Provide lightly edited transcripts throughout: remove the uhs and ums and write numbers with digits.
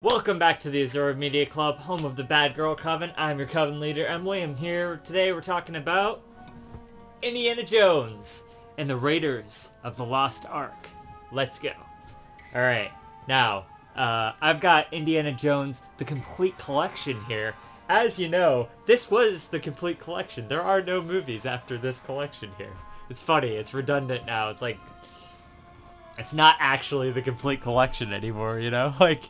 Welcome back to the Azura Media Club, home of the Bad Girl Coven. I'm your Coven leader, Emily. I'm here. Today we're talking about Indiana Jones and the Raiders of the Lost Ark. Let's go. Alright, now, I've got Indiana Jones, the complete collection here. As you know, this was the complete collection. There are no movies after this collection here. It's funny, it's redundant now. It's like, it's not actually the complete collection anymore, you know? Like,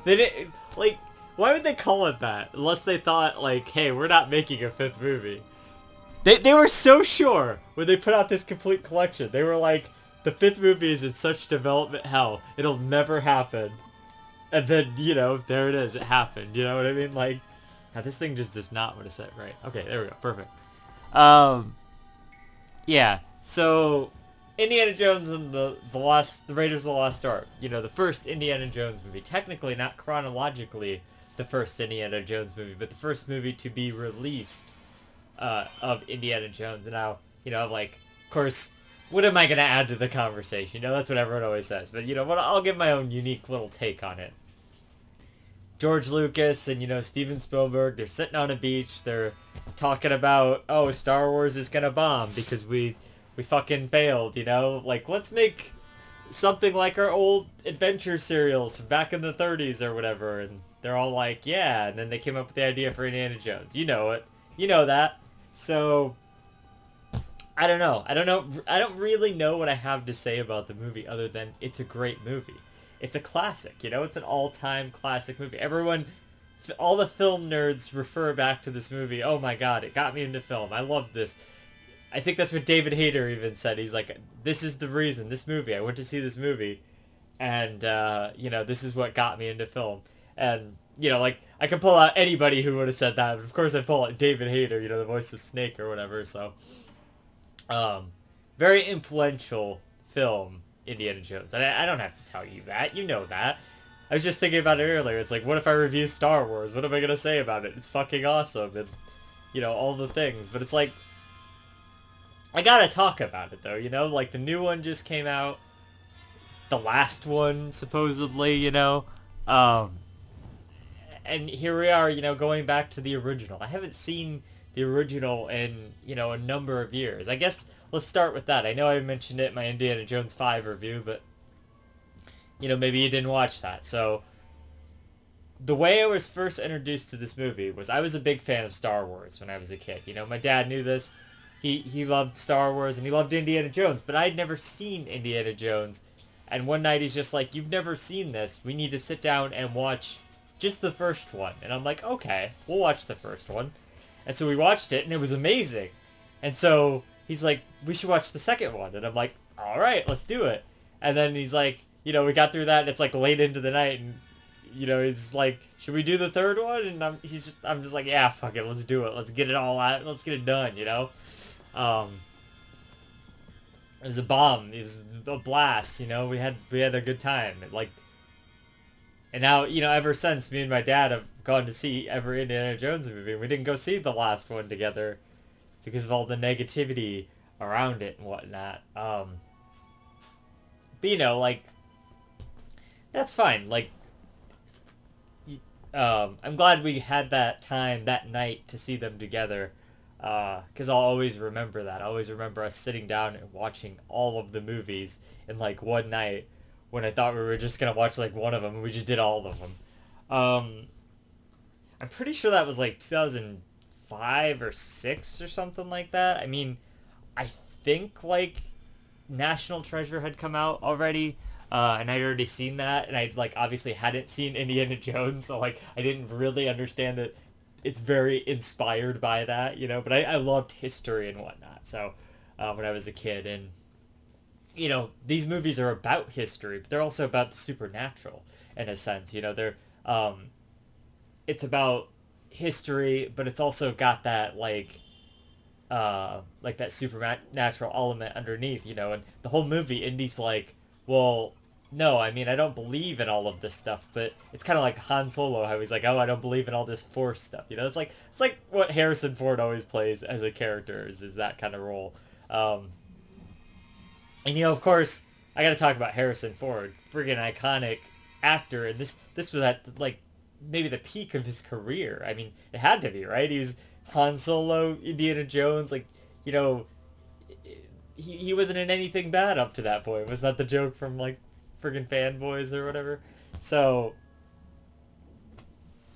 they didn't, like, why would they call it that? Unless they thought, like, hey, we're not making a fifth movie. They were so sure when they put out this complete collection. They were like, the fifth movie is in such development hell. It'll never happen. And then, you know, there it is. It happened. You know what I mean? Like, now this thing just does not want to set right. Okay, there we go. Perfect. Yeah, so Indiana Jones and the Raiders of the Lost Ark. You know, the first Indiana Jones movie. Technically, not chronologically the first Indiana Jones movie, but the first movie to be released of Indiana Jones. And now, you know, like, of course, what am I going to add to the conversation? You know, that's what everyone always says. But, you know, I'll give my own unique little take on it. George Lucas and, you know, Steven Spielberg, they're sitting on a beach. They're talking about, oh, Star Wars is going to bomb because we fucking failed, you know? Like, let's make something like our old adventure serials from back in the 30s or whatever. And they're all like, yeah. And then they came up with the idea for Indiana Jones. You know it. You know that. So, I don't know. I don't really know what I have to say about the movie other than it's a great movie. It's a classic, you know? It's an all-time classic movie. Everyone, all the film nerds refer back to this movie. Oh my god, it got me into film. I love this. I think that's what David Hayter even said. He's like, this is the reason, this movie. I went to see this movie, and, you know, this is what got me into film. And, you know, like, I could pull out anybody who would have said that, but of course I pull out David Hayter, you know, the voice of Snake or whatever, so. Very influential film, Indiana Jones. And I don't have to tell you that. You know that. I was just thinking about it earlier. It's like, what if I review Star Wars? What am I going to say about it? It's fucking awesome. And, you know, all the things. But it's like, I gotta talk about it, though, you know? Like, the new one just came out. The last one, supposedly, you know? And here we are, you know, going back to the original. I haven't seen the original in, you know, a number of years. I guess let's start with that. I know I mentioned it in my Indiana Jones 5 review, but, you know, maybe you didn't watch that. So, the way I was first introduced to this movie was I was a big fan of Star Wars when I was a kid. You know, my dad knew this. He loved Star Wars and he loved Indiana Jones, but I'd never seen Indiana Jones. And one night he's just like, you've never seen this. We need to sit down and watch just the first one. And I'm like, okay, we'll watch the first one. And so we watched it and it was amazing. And so he's like, we should watch the second one. And I'm like, all right, let's do it. And then he's like, you know, we got through that and it's like late into the night and, you know, he's like, should we do the third one? And I'm just like, yeah, fuck it, let's do it. Let's get it all out. Let's get it done, you know? It was a bomb. It was a blast, you know? We had a good time. Like, and now, you know, ever since, me and my dad have gone to see every Indiana Jones movie. We didn't go see the last one together because of all the negativity around it and whatnot. But, you know, like, that's fine. Like, I'm glad we had that time, that night, to see them together. Because I'll always remember that. I always remember us sitting down and watching all of the movies in, like, one night when I thought we were just going to watch, like, one of them, and we just did all of them. I'm pretty sure that was, like, 2005 or 6 or something like that. I mean, I think, like, National Treasure had come out already, and I'd already seen that, and I, like, obviously hadn't seen Indiana Jones, so, like, I didn't really understand it. It's very inspired by that, you know, but I loved history and whatnot, so, when I was a kid, and, you know, these movies are about history, but they're also about the supernatural, in a sense, you know, they're, it's about history, but it's also got that, like that supernatural element underneath, you know, and the whole movie, Indy's like, well, no, I mean, I don't believe in all of this stuff, but it's kind of like Han Solo, how he's like, oh, I don't believe in all this Force stuff, you know, it's like what Harrison Ford always plays as a character, is that kind of role, and, you know, of course, I gotta talk about Harrison Ford, friggin' iconic actor, and this was at like maybe the peak of his career. I mean, it had to be, right? He was Han Solo, Indiana Jones, like, you know, he wasn't in anything bad up to that point. Was that the joke from like friggin' fanboys or whatever? So,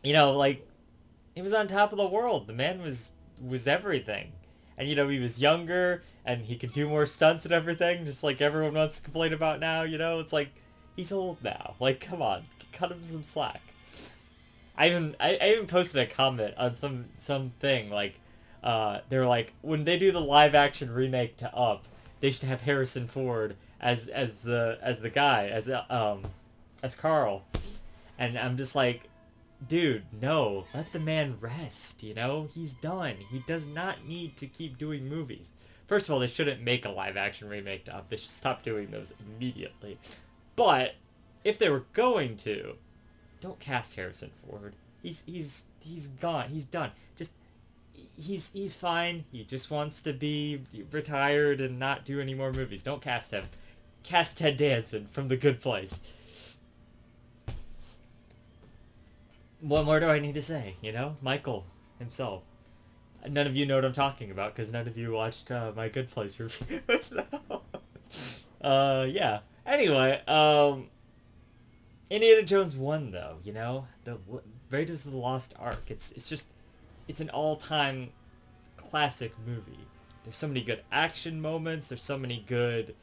you know, like, he was on top of the world. The man was everything. And, you know, he was younger, and he could do more stunts and everything, just like everyone wants to complain about now, you know? It's like, he's old now. Like, come on, cut him some slack. I even posted a comment on something, like, they're like, when they do the live-action remake to Up, they should have Harrison Ford as the guy, as Carl. And I'm just like, dude, no, let the man rest, you know? He's done. He does not need to keep doing movies. First of all, they shouldn't make a live-action remake to Up. They should stop doing those immediately. But if they were going to, don't cast Harrison Ford. He's gone. He's done. Just he's fine. He just wants to be retired and not do any more movies. Don't cast him. Cast Ted Danson from The Good Place. What more do I need to say? You know, Michael himself. None of you know what I'm talking about because none of you watched my Good Place review. So, yeah. Anyway, Indiana Jones 1, though, you know? The Raiders of the Lost Ark. It's an all-time classic movie. There's so many good action moments. There's so many good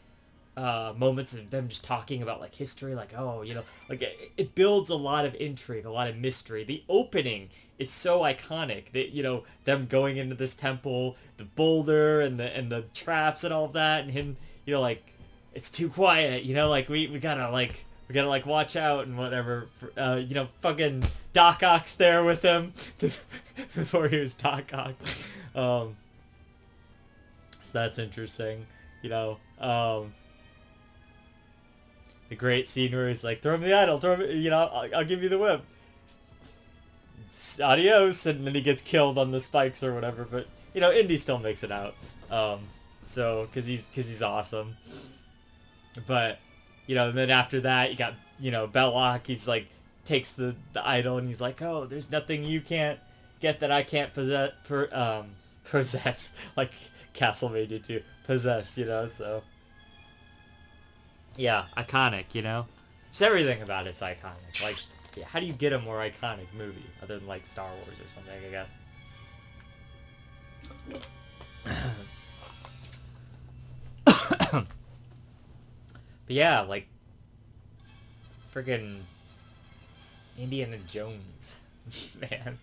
moments of them just talking about, like, history. Like, oh, you know, like, it builds a lot of intrigue, a lot of mystery. The opening is so iconic that, you know, them going into this temple, the boulder and the traps and all of that, and him, you know, like, it's too quiet, you know, like, we gotta watch out and whatever. You know, fucking Doc Ock's there with him before he was Doc Ock. So that's interesting, you know. The great scene where he's like, throw me the idol, throw me, you know, I'll give you the whip. Adios, and then he gets killed on the spikes or whatever, but, you know, Indy still makes it out. So, cause he's awesome. But, you know, and then after that, you got, you know, Belloc, he's like, takes the idol, and he's like, oh, there's nothing you can't get that I can't possess, like Castlevania 2, possess, you know, so. Yeah, iconic, you know? Just everything about it's iconic. Like, yeah, how do you get a more iconic movie other than, like, Star Wars or something, I guess? But yeah, like, friggin' Indiana Jones. Man,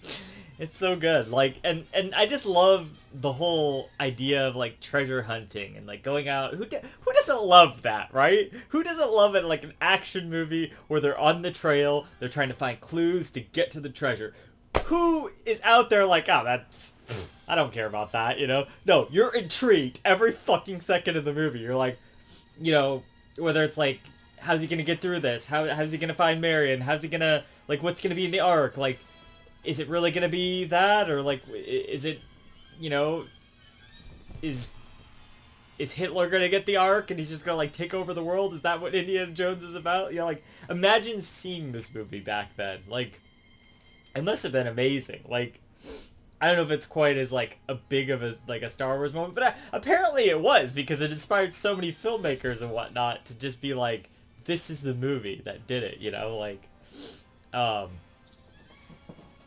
it's so good. Like, and I just love the whole idea of, like, treasure hunting and, like, going out. Who doesn't love that, right? Who doesn't love it, like, an action movie where they're on the trail, they're trying to find clues to get to the treasure? Who is out there like, oh, I don't care about that, you know? No, you're intrigued every fucking second of the movie. You're like, you know, whether it's like, how's he gonna get through this? How's he gonna find Marion? How's he gonna, like, what's gonna be in the Ark? Like, is it really gonna be that, or like, is it, you know, is Hitler gonna get the Ark and he's just gonna, like, take over the world? Is that what Indiana Jones is about? You know, like, imagine seeing this movie back then. Like, it must have been amazing. Like, I don't know if it's quite as, like, a big of a, like, a Star Wars moment, but apparently it was, because it inspired so many filmmakers and whatnot to just be like, this is the movie that did it, you know? Like,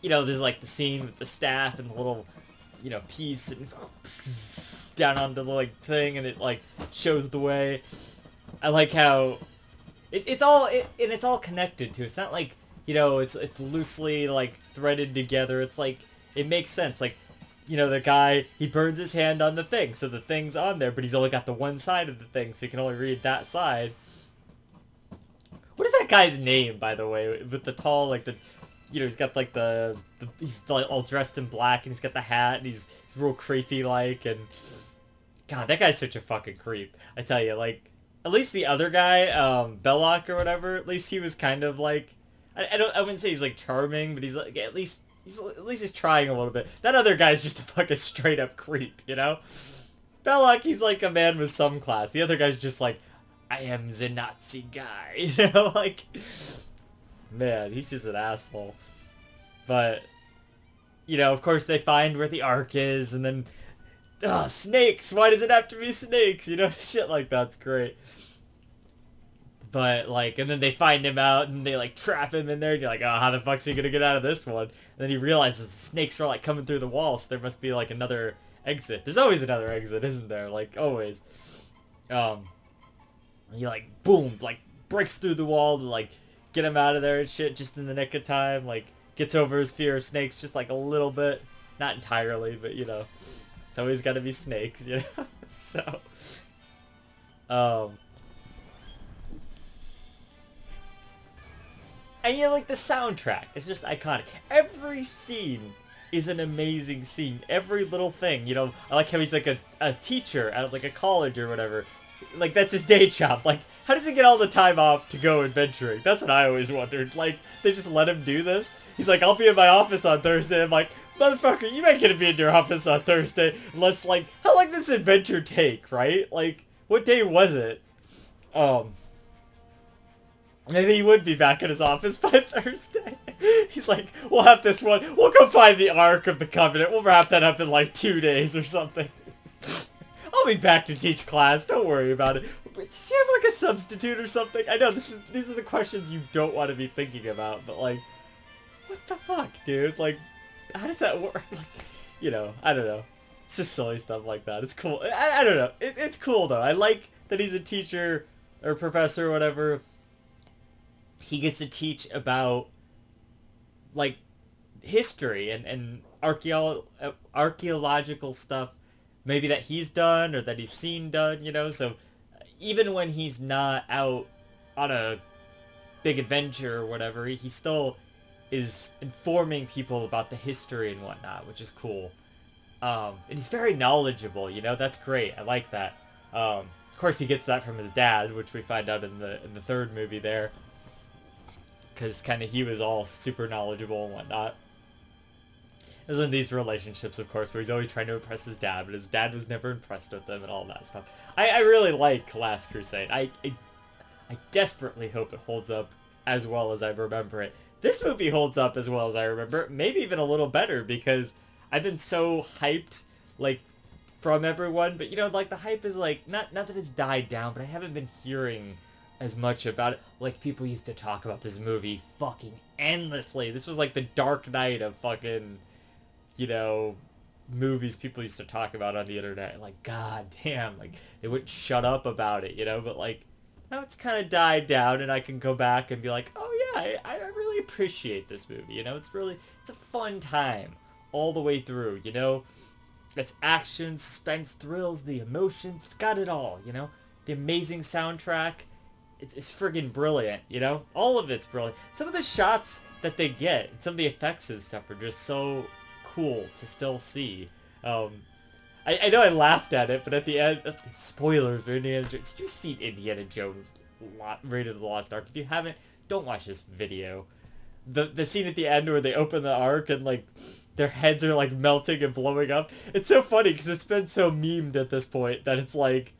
you know, there's, like, the scene with the staff and the little, you know, piece and down onto the, like, thing, and it, like, shows the way. I like how it's all connected too. It's not like, you know, it's loosely, like, threaded together. It's like, it makes sense. Like, you know, the guy, he burns his hand on the thing, so the thing's on there, but he's only got the one side of the thing, so you can only read that side. What is that guy's name, by the way, with the tall, like, the, you know, he's got, like, he's, like, all dressed in black, and he's got the hat, and he's real creepy-like, and, God, that guy's such a fucking creep. I tell you, like, at least the other guy, Belloc or whatever, at least he was kind of, like, I wouldn't say he's, like, charming, but he's, like, at least he's trying a little bit. That other guy's just a fucking straight-up creep, you know? Belloc, he's, like, a man with some class. The other guy's just, like, I am the Nazi guy, you know? Like, man, he's just an asshole. But, you know, of course they find where the Ark is, and then, snakes! Why does it have to be snakes? You know, shit like that's great. But, like, and then they find him out, and they, like, trap him in there, and you're like, oh, how the fuck's he gonna get out of this one? And then he realizes the snakes are, like, coming through the wall, so there must be, like, another exit. There's always another exit, isn't there? Like, always. He, like, boom, like, breaks through the wall to, like, get him out of there and shit just in the nick of time. Like, gets over his fear of snakes just, like, a little bit. Not entirely, but, you know. It's always gotta be snakes, you know? So, and, you know, like, the soundtrack is just iconic. Every scene is an amazing scene. Every little thing, you know. I like how he's, like, a teacher at, like, a college or whatever. Like, that's his day job. Like, how does he get all the time off to go adventuring? That's what I always wondered. Like, they just let him do this? He's like, I'll be in my office on Thursday. I'm like, motherfucker, you ain't gonna be in your office on Thursday unless, like, how long does this adventure take, right? Like, what day was it? Maybe he would be back in his office by Thursday. He's like, we'll have this one. We'll go find the Ark of the Covenant. We'll wrap that up in, like, 2 days or something. I'll be back to teach class. Don't worry about it. Does he have, like, a substitute or something? I know, these are the questions you don't want to be thinking about, but, like, what the fuck, dude? Like, how does that work? Like, you know, I don't know. It's just silly stuff like that. It's cool. I don't know. It's cool, though. I like that he's a teacher or professor or whatever. He gets to teach about, like, history and archaeological stuff, maybe that he's done or that he's seen done, you know? So even when he's not out on a big adventure or whatever, he still is informing people about the history and whatnot, which is cool. And he's very knowledgeable, you know? That's great. I like that. Of course, he gets that from his dad, which we find out in the third movie there. Because kind of he was all super knowledgeable and whatnot. There's one of these relationships, of course, where he's always trying to impress his dad, but his dad was never impressed with him and all that stuff. I really like Last Crusade. I desperately hope it holds up as well as I remember it. This movie holds up as well as I remember it, maybe even a little better, because I've been so hyped, like, from everyone, but, you know, like, the hype is, like, not that it's died down, but I haven't been hearing as much about it. Like, people used to talk about this movie fucking endlessly. This was like the Dark Knight of fucking, you know, movies people used to talk about on the internet. Like, god damn, like, they wouldn't shut up about it, you know? But, like, now it's kind of died down, and I can go back and be like, oh yeah, I really appreciate this movie, you know? It's a fun time all the way through, you know? It's action, suspense, thrills, the emotions, it's got it all, you know? The amazing soundtrack. It's friggin' brilliant, you know? All of it's brilliant. Some of the shots that they get, some of the effects and stuff are just so cool to still see. I know I laughed at it, but at the end, spoilers for Indiana Jones. You've seen Indiana Jones Raiders of the Lost Ark. If you haven't, don't watch this video. The scene at the end where they open the Ark and, like, their heads are, like, melting and blowing up. It's so funny because it's been so memed at this point that it's like,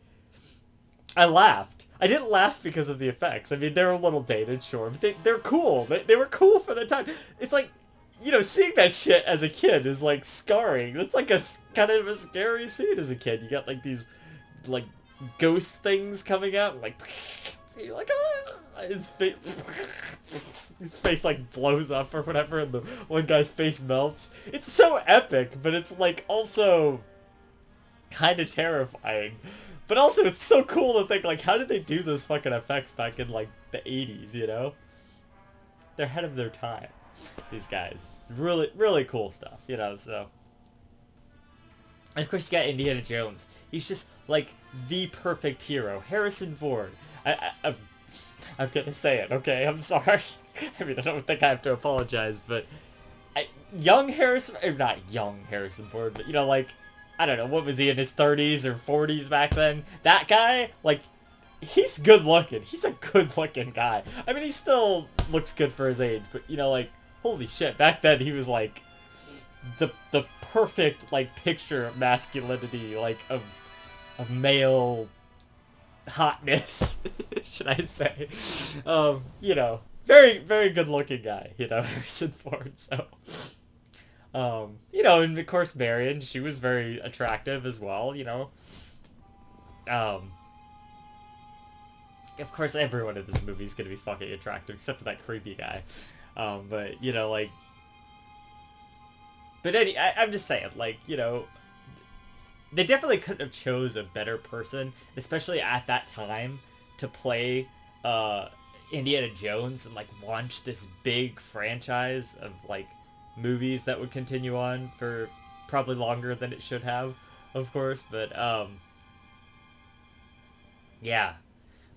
I laughed. I didn't laugh because of the effects. I mean, they're a little dated, sure, but they're cool. They were cool for the time. It's like, you know, seeing that shit as a kid is, like, scarring. It's like a kind of a scary scene as a kid. You got, like, these, like, ghost things coming out, like, you're like, ah! His face, like, blows up or whatever, and the one guy's face melts. It's so epic, but it's, like, also kind of terrifying. But also, it's so cool to think, like, how did they do those fucking effects back in, like, the 80s, you know? They're ahead of their time, these guys. Really, really cool stuff, you know, so. And of course, you got Indiana Jones. He's just, like, the perfect hero. Harrison Ford. I'm gonna say it, okay? I'm sorry. I mean, I don't think I have to apologize, but young Harrison, or not young Harrison Ford, but, you know, like, I don't know, what was he, in his 30s or 40s back then? That guy, like, he's good looking. He's a good looking guy. I mean, he still looks good for his age, but, you know, like, holy shit, back then he was, like, the perfect, like, picture of masculinity, like, of male hotness, should I say. You know, very, very good looking guy, you know, Harrison Ford. So, you know, and of course Marion, she was very attractive as well, you know. Um, of course everyone in this movie is gonna be fucking attractive, except for that creepy guy. But, you know, like, but I'm just saying, like, you know, they definitely couldn't have chose a better person, especially at that time, to play, Indiana Jones and, like, launch this big franchise of, like, movies that would continue on for probably longer than it should have, of course, but, yeah.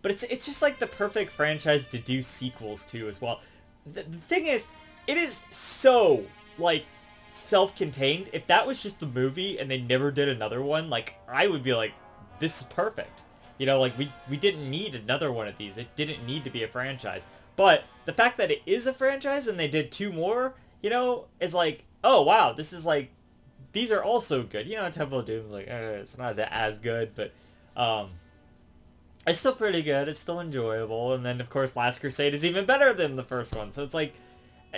But it's just, like, the perfect franchise to do sequels to as well. The thing is, it is so, like, self-contained. If that was just the movie and they never did another one, like, I would be like, this is perfect. You know, like, we didn't need another one of these. It didn't need to be a franchise. But the fact that it is a franchise and they did 2 more, you know, is like, oh, wow, this is like, these are also good. You know, Temple of Doom, like, it's not as good, but, it's still pretty good. It's still enjoyable. And then, of course, Last Crusade is even better than the first one. So it's like,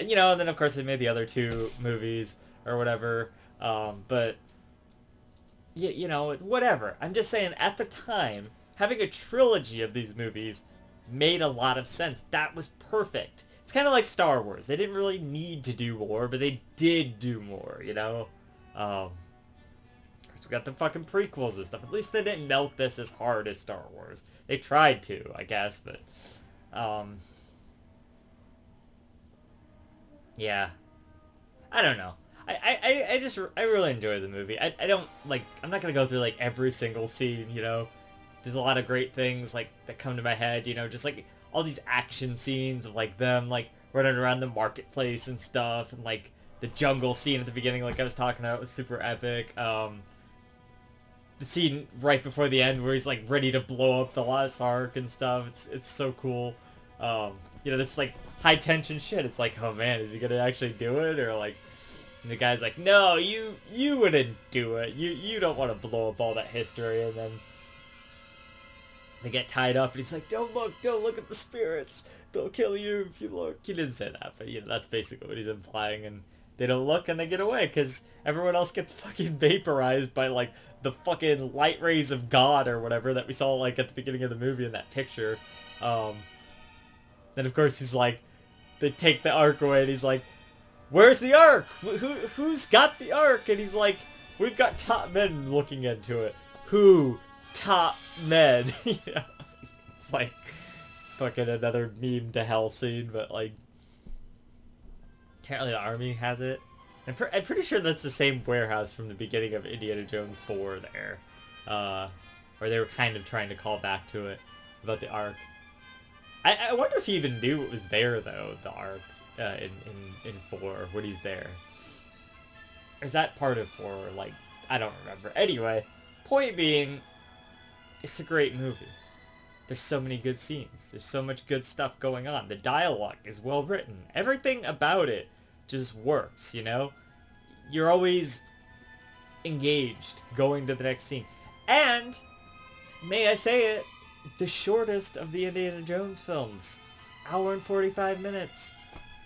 you know, and then, of course, they made the other 2 movies or whatever. But, you know, whatever. I'm just saying, at the time, having a trilogy of these movies made a lot of sense. That was perfect. It's kind of like Star Wars. They didn't really need to do more, but they did do more, you know? We got the fucking prequels and stuff. At least they didn't milk this as hard as Star Wars. They tried to, I guess, but, yeah. I don't know. I really enjoy the movie. I don't, like, I'm not gonna go through, like, every single scene, you know? There's a lot of great things, like, that come to my head, you know, just, like, all these action scenes of, like, them, like, running around the marketplace and stuff, and, like, the jungle scene at the beginning, like I was talking about, was super epic. The scene right before the end where he's, like, ready to blow up the Lost Ark and stuff, it's so cool. You know, this, like, high-tension shit. It's like, oh, man, is he gonna actually do it? Or, like, and the guy's like, no, you wouldn't do it. You don't want to blow up all that history, and then they get tied up, and he's like, don't look at the spirits. They'll kill you if you look. He didn't say that, but, you know, that's basically what he's implying, and they don't look, and they get away, because everyone else gets fucking vaporized by, like, the fucking light rays of God, or whatever, that we saw, like, at the beginning of the movie in that picture. Then, of course, he's like, they take the Ark away, and he's like, where's the Ark? Who's got the Ark? And he's like, we've got top men looking into it. Who? Top men. You know? It's like fucking another meme to hell scene, but, like, apparently the army has it. I'm pretty sure that's the same warehouse from the beginning of Indiana Jones 4 there. Where they were kind of trying to call back to it about the Ark. I wonder if he even knew it was there, though, the Ark, in 4, when he's there. Or is that part of 4? Like, I don't remember. Anyway, point being, it's a great movie. There's so many good scenes. There's so much good stuff going on. The dialogue is well written. Everything about it just works, you know? You're always engaged going to the next scene. And, may I say it, the shortest of the Indiana Jones films. Hour and 45 minutes.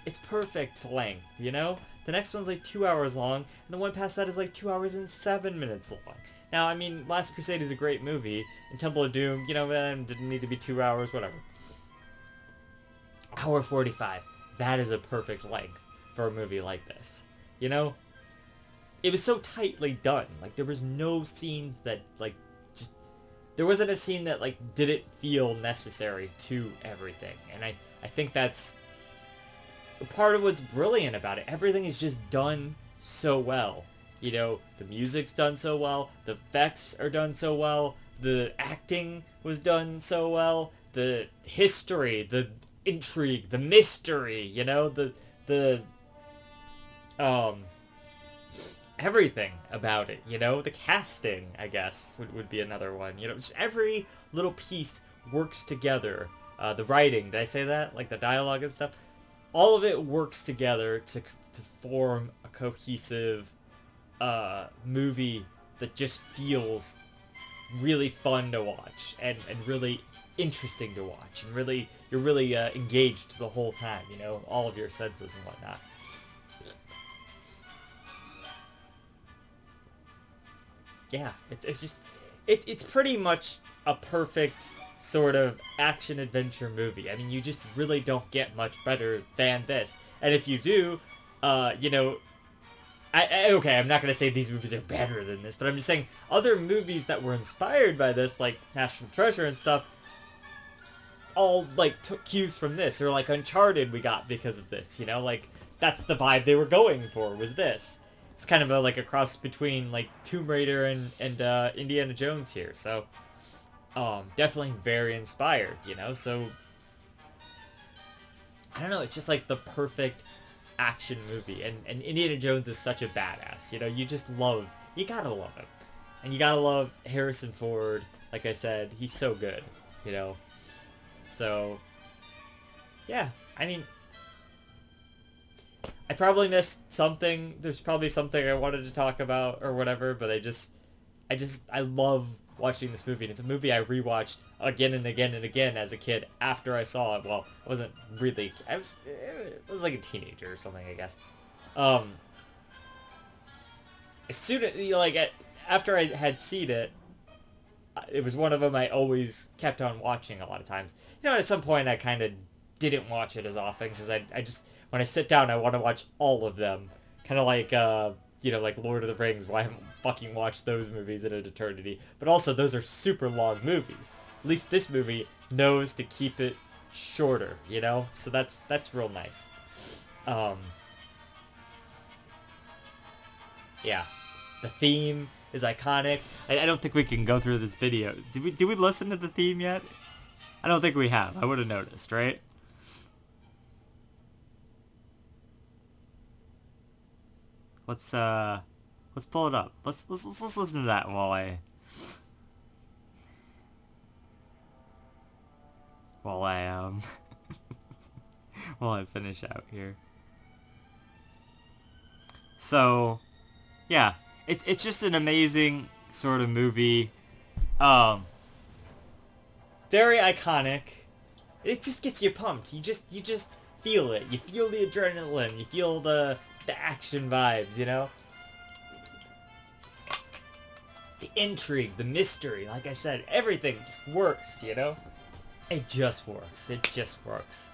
It's perfect length, you know? The next one's like 2 hours long, and the one past that is like 2 hours and 7 minutes long. Now, I mean, Last Crusade is a great movie, and Temple of Doom, you know, didn't need to be 2 hours, whatever. Hour 45. That is a perfect length for a movie like this. You know? It was so tightly done. Like, there was no scenes that, like, just... There wasn't a scene that, like, didn't feel necessary to everything. And I think that's part of what's brilliant about it. Everything is just done so well. You know, the music's done so well, the effects are done so well, the acting was done so well, the history, the intrigue, the mystery, you know, the everything about it, you know, the casting, I guess, would be another one, you know, just every little piece works together. The writing, did I say that? Like the dialogue and stuff? All of it works together to form a cohesive movie that just feels really fun to watch and really interesting to watch, and really you're really engaged the whole time, you know, all of your senses and whatnot. Yeah, it's just, it's pretty much a perfect sort of action-adventure movie. I mean, you just really don't get much better than this. And if you do, you know, okay, I'm not going to say these movies are better than this, but I'm just saying other movies that were inspired by this, like National Treasure and stuff, all, like, took cues from this. Or, like, Uncharted we got because of this, you know? Like, that's the vibe they were going for, was this. It's kind of like a cross between, like, Tomb Raider and Indiana Jones here, so definitely very inspired, you know? So, I don't know, it's just, like, the perfect action movie, and Indiana Jones is such a badass, you know? You just love, you gotta love him. And you gotta love Harrison Ford, like I said, he's so good, you know? So, yeah, I mean, I probably missed something. There's probably something I wanted to talk about or whatever, but I love watching this movie. And it's a movie I rewatched again and again and again as a kid after I saw it. Well, I wasn't really, I was like a teenager or something, I guess. As soon as, you know, like, after I had seen it, it was one of them I always kept on watching a lot of times. You know, at some point I kind of didn't watch it as often because I just, when I sit down, I want to watch all of them. Kind of like, you know, like Lord of the Rings, why I haven't fucking watched those movies in an eternity. But also, those are super long movies. At least this movie knows to keep it shorter, you know? So that's real nice. Yeah. The theme is iconic. I don't think we can go through this video. Did we listen to the theme yet? I don't think we have. I would have noticed, right? Let's pull it up. Let's listen to that while I while I finish out here. So, yeah, it's just an amazing sort of movie. Very iconic. It just gets you pumped. You just feel it. You feel the adrenaline. You feel the action vibes, you know? The intrigue, the mystery, like I said, everything just works, you know? It just works. It just works.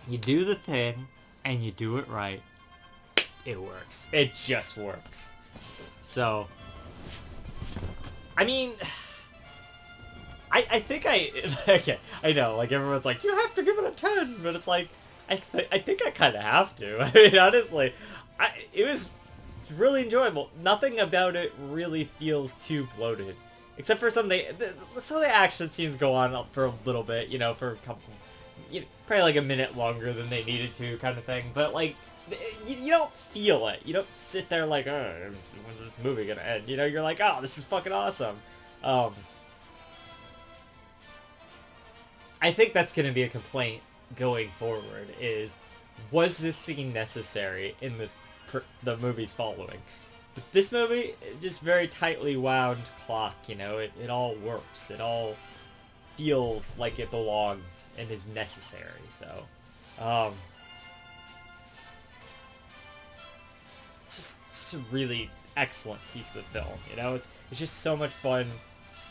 You do the thing, and you do it right. It works. It just works. So, I mean, I think okay, I know, like, everyone's like, you have to give it a 10, but it's like, I think I kind of have to. I mean, honestly, it was really enjoyable. Nothing about it really feels too bloated. Except for some of the action scenes go on for a little bit, you know, for a couple, you know, probably like a minute longer than they needed to, kind of thing. But, like, you don't feel it. You don't sit there like, oh, when's this movie gonna end? You know, you're like, oh, this is fucking awesome. I think that's gonna be a complaint going forward, is, was this scene necessary in the movies following? But this movie, just very tightly wound clock, you know, it all works. It all feels like it belongs and is necessary, so, just a really excellent piece of film, you know? It's just so much fun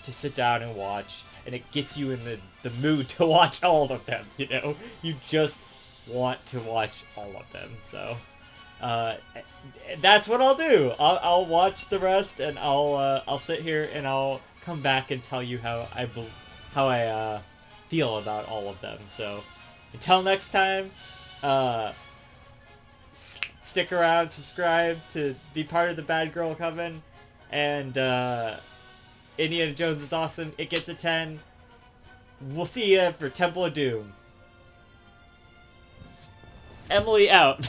to sit down and watch, and it gets you in the mood to watch all of them, you know? You just want to watch all of them, so that's what I'll do. I'll watch the rest, and I'll sit here and I'll come back and tell you how I feel about all of them. So until next time, stick around, subscribe to be part of the Bad Girl Coven, and Indiana Jones is awesome. It gets a 10. We'll see you for Temple of Doom. Emily out.